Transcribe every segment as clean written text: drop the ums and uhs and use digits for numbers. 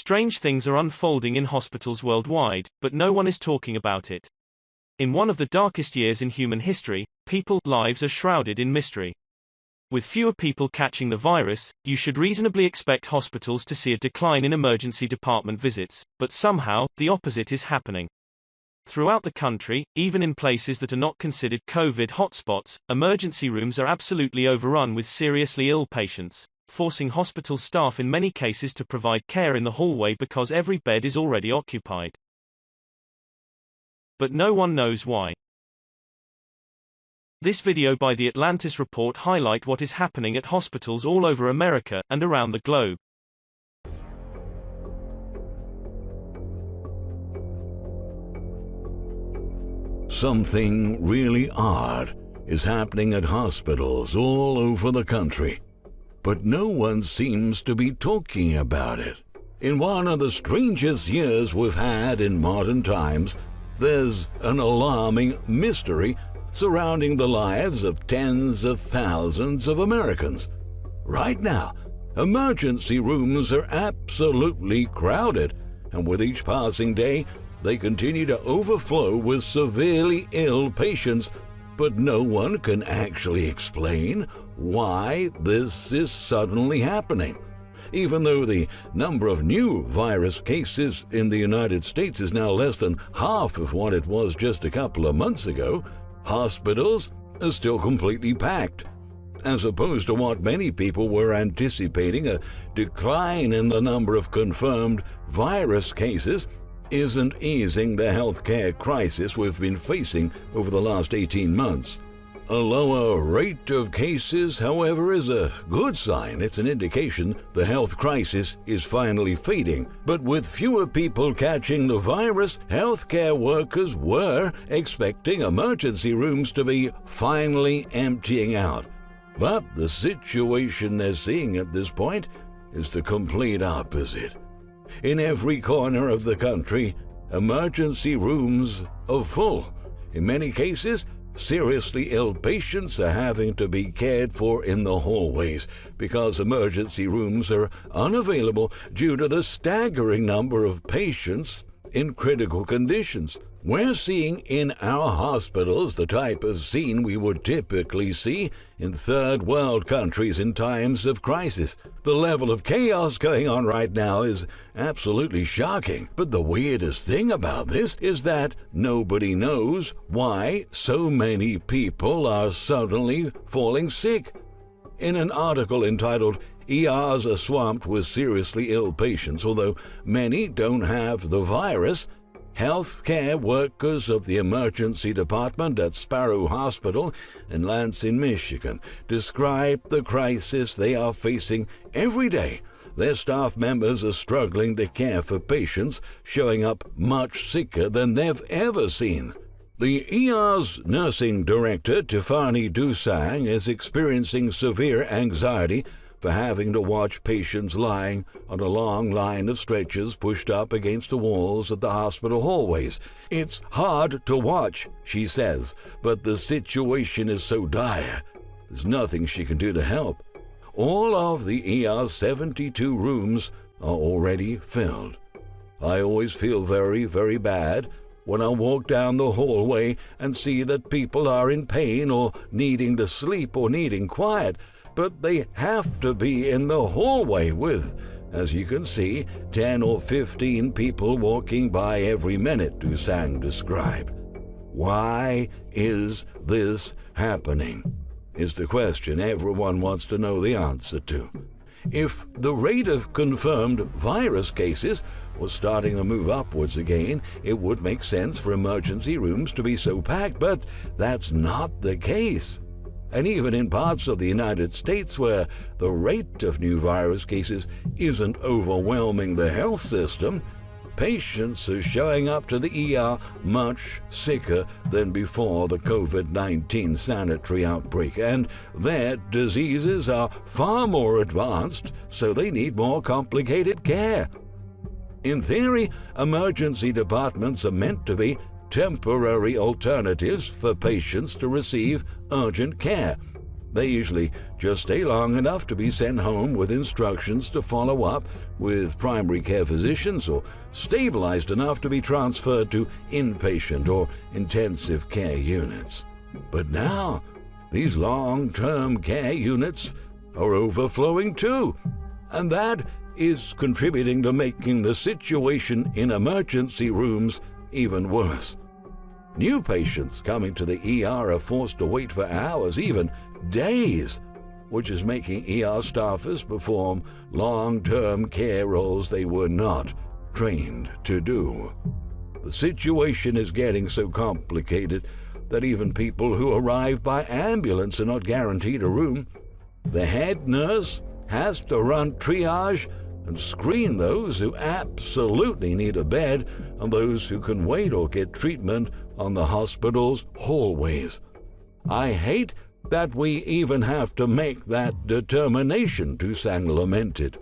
Strange things are unfolding in hospitals worldwide, but no one is talking about it. In one of the darkest years in human history, people's lives are shrouded in mystery. With fewer people catching the virus, you should reasonably expect hospitals to see a decline in emergency department visits, but somehow, the opposite is happening. Throughout the country, even in places that are not considered COVID hotspots, emergency rooms are absolutely overrun with seriously ill patients, forcing hospital staff in many cases to provide care in the hallway because every bed is already occupied. But no one knows why. This video by the Atlantis Report highlight what is happening at hospitals all over America and around the globe. Something really odd is happening at hospitals all over the country, but no one seems to be talking about it. In one of the strangest years we've had in modern times, there's an alarming mystery surrounding the lives of tens of thousands of Americans. Right now, emergency rooms are absolutely crowded, and with each passing day, they continue to overflow with severely ill patients, but no one can actually explain why this is suddenly happening. Even though the number of new virus cases in the United States is now less than half of what it was just a couple of months ago, hospitals are still completely packed. As opposed to what many people were anticipating, a decline in the number of confirmed virus cases isn't easing the healthcare crisis we've been facing over the last 18 months. A lower rate of cases, however, is a good sign. It's an indication the health crisis is finally fading. But with fewer people catching the virus, healthcare workers were expecting emergency rooms to be finally emptying out. But the situation they're seeing at this point is the complete opposite. In every corner of the country, emergency rooms are full. In many cases, seriously ill patients are having to be cared for in the hallways because emergency rooms are unavailable due to the staggering number of patients in critical conditions. We're seeing in our hospitals the type of scene we would typically see in third world countries in times of crisis. The level of chaos going on right now is absolutely shocking. But the weirdest thing about this is that nobody knows why so many people are suddenly falling sick. In an article entitled "ERs are swamped with seriously ill patients, although many don't have the virus," healthcare workers of the emergency department at Sparrow Hospital in Lansing, Michigan, describe the crisis they are facing every day. Their staff members are struggling to care for patients showing up much sicker than they've ever seen. The ER's nursing director, Tiffany Dusang, is experiencing severe anxiety for having to watch patients lying on a long line of stretchers pushed up against the walls of the hospital hallways. "It's hard to watch," she says, "but the situation is so dire. There's nothing she can do to help." All of the ER's 72 rooms are already filled. "I always feel very, very bad when I walk down the hallway and see that people are in pain or needing to sleep or needing quiet, but they have to be in the hallway with, as you can see, 10 or 15 people walking by every minute," Dusang described. Why is this happening? Is the question everyone wants to know the answer to. If the rate of confirmed virus cases was starting to move upwards again, it would make sense for emergency rooms to be so packed, but that's not the case. And even in parts of the United States where the rate of new virus cases isn't overwhelming the health system, patients are showing up to the ER much sicker than before the COVID-19 sanitary outbreak, and their diseases are far more advanced, so they need more complicated care. In theory, emergency departments are meant to be temporary alternatives for patients to receive urgent care. They usually just stay long enough to be sent home with instructions to follow up with primary care physicians or stabilized enough to be transferred to inpatient or intensive care units. But now, these long-term care units are overflowing too, and that is contributing to making the situation in emergency rooms even worse. New patients coming to the ER are forced to wait for hours, even days, which is making ER staffers perform long-term care roles they were not trained to do. The situation is getting so complicated that even people who arrive by ambulance are not guaranteed a room. The head nurse has to run triage and screen those who absolutely need a bed and those who can wait or get treatment on the hospital's hallways. I hate that we even have to make that determination, Dusang lamented.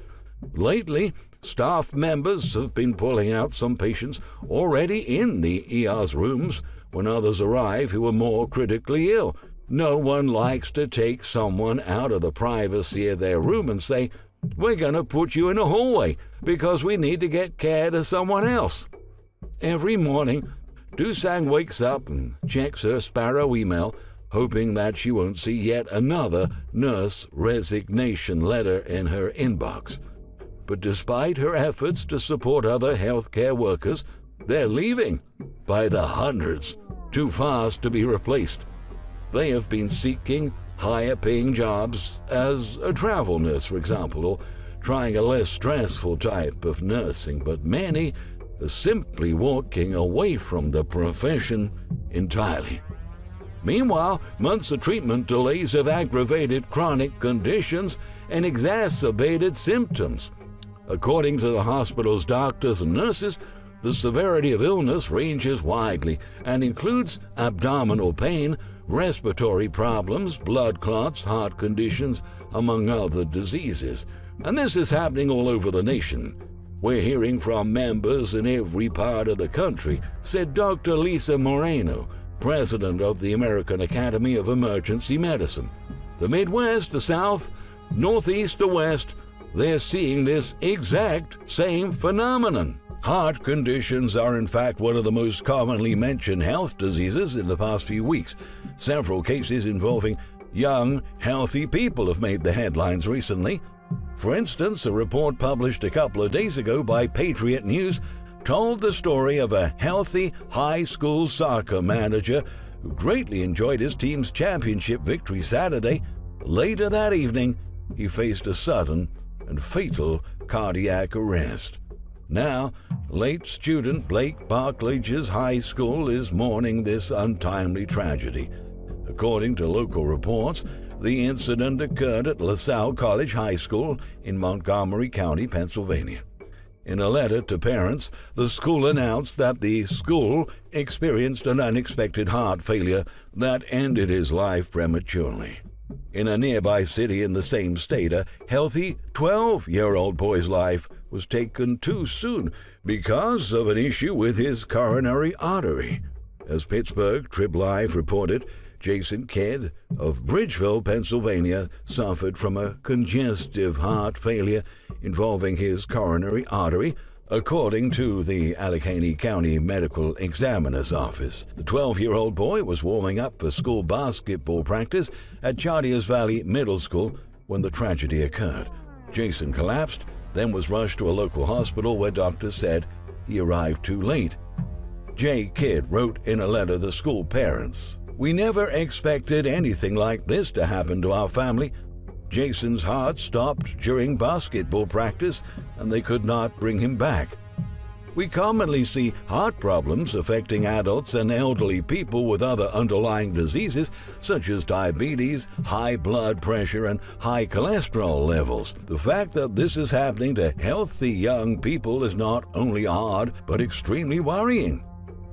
Lately, staff members have been pulling out some patients already in the ER's rooms when others arrive who are more critically ill. No one likes to take someone out of the privacy of their room and say, "We're going to put you in a hallway because we need to get care to someone else." Every morning, Dusang wakes up and checks her Sparrow email, hoping that she won't see yet another nurse resignation letter in her inbox. But despite her efforts to support other healthcare workers, they're leaving by the hundreds, too fast to be replaced. They have been seeking higher-paying jobs as a travel nurse, for example, or trying a less stressful type of nursing, but many are simply walking away from the profession entirely. Meanwhile, months of treatment delays have aggravated chronic conditions and exacerbated symptoms. According to the hospital's doctors and nurses, the severity of illness ranges widely and includes abdominal pain, respiratory problems, blood clots, heart conditions, among other diseases. And this is happening all over the nation. We're hearing from members in every part of the country, said Dr. Lisa Moreno, president of the American Academy of Emergency Medicine. The Midwest, the South, Northeast, the West, they're seeing this exact same phenomenon. Heart conditions are in fact one of the most commonly mentioned health diseases in the past few weeks. Several cases involving young, healthy people have made the headlines recently. For instance, a report published a couple of days ago by Patriot News told the story of a healthy high school soccer manager who greatly enjoyed his team's championship victory Saturday. Later that evening, he faced a sudden and fatal cardiac arrest. Now, late student Blake Barclage's high school is mourning this untimely tragedy. According to local reports, the incident occurred at LaSalle College High School in Montgomery County, Pennsylvania. In a letter to parents, the school announced that the school experienced an unexpected heart failure that ended his life prematurely. In a nearby city in the same state, a healthy 12-year-old boy's life was taken too soon because of an issue with his coronary artery. As Pittsburgh Trib Live reported, Jason Kidd of Bridgeville, Pennsylvania, suffered from a congestive heart failure involving his coronary artery, according to the Allegheny County Medical Examiner's Office. The 12-year-old boy was warming up for school basketball practice at Chartiers Valley Middle School when the tragedy occurred. Jason collapsed, then was rushed to a local hospital where doctors said he arrived too late. Jay Kidd wrote in a letter to school parents, "We never expected anything like this to happen to our family. Jason's heart stopped during basketball practice and they could not bring him back. We commonly see heart problems affecting adults and elderly people with other underlying diseases such as diabetes, high blood pressure, and high cholesterol levels. The fact that this is happening to healthy young people is not only odd, but extremely worrying.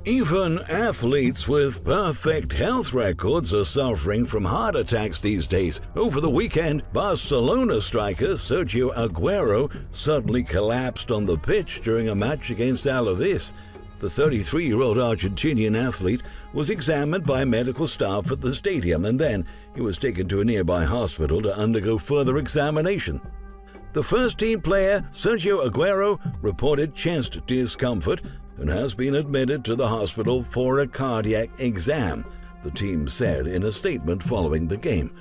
Even athletes with perfect health records are suffering from heart attacks these days. Over the weekend, Barcelona striker Sergio Aguero suddenly collapsed on the pitch during a match against Alaves. The 33-year-old Argentinian athlete was examined by medical staff at the stadium, and then he was taken to a nearby hospital to undergo further examination. The first-team player, Sergio Aguero, reported chest discomfort and has been admitted to the hospital for a cardiac exam, the team said in a statement following the game.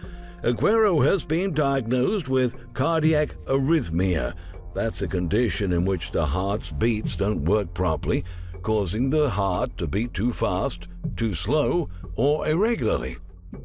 Aguero has been diagnosed with cardiac arrhythmia. That's a condition in which the heart's beats don't work properly, causing the heart to beat too fast, too slow, or irregularly.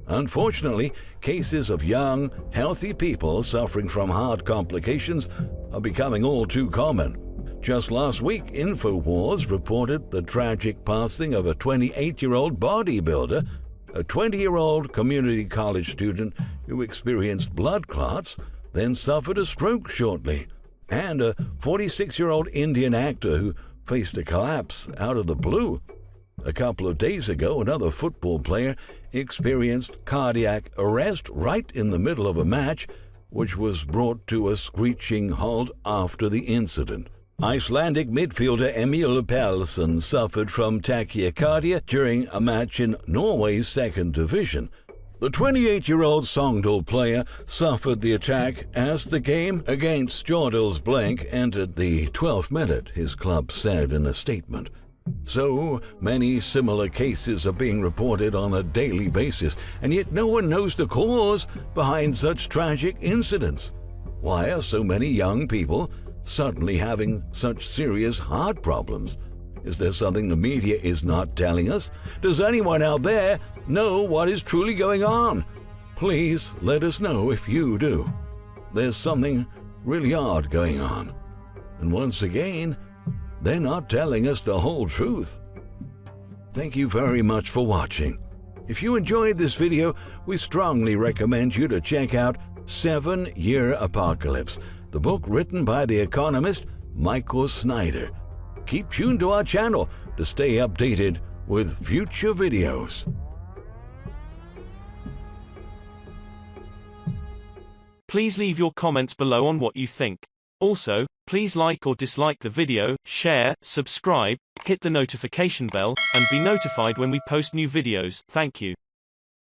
Unfortunately, cases of young, healthy people suffering from heart complications are becoming all too common. Just last week, InfoWars reported the tragic passing of a 28-year-old bodybuilder, a 20-year-old community college student who experienced blood clots, then suffered a stroke shortly, and a 46-year-old Indian actor who faced a collapse out of the blue. A couple of days ago, another football player experienced cardiac arrest right in the middle of a match, which was brought to a screeching halt after the incident. Icelandic midfielder Emil Pálsson suffered from tachycardia during a match in Norway's second division. The 28-year-old Sogndal player suffered the attack as the game against Stjordals Blank entered the 12th minute, his club said in a statement. So many similar cases are being reported on a daily basis, and yet no one knows the cause behind such tragic incidents. Why are so many young people suddenly having such serious heart problems? Is there something the media is not telling us? Does anyone out there know what is truly going on? Please let us know if you do. There's something really odd going on. And once again, they're not telling us the whole truth. Thank you very much for watching. If you enjoyed this video, we strongly recommend you to check out 7-Year Apocalypse, the book written by the economist Michael Snyder. Keep tuned to our channel to stay updated with future videos. Please leave your comments below on what you think. Also, please like or dislike the video, share, subscribe, hit the notification bell, and be notified when we post new videos. Thank you.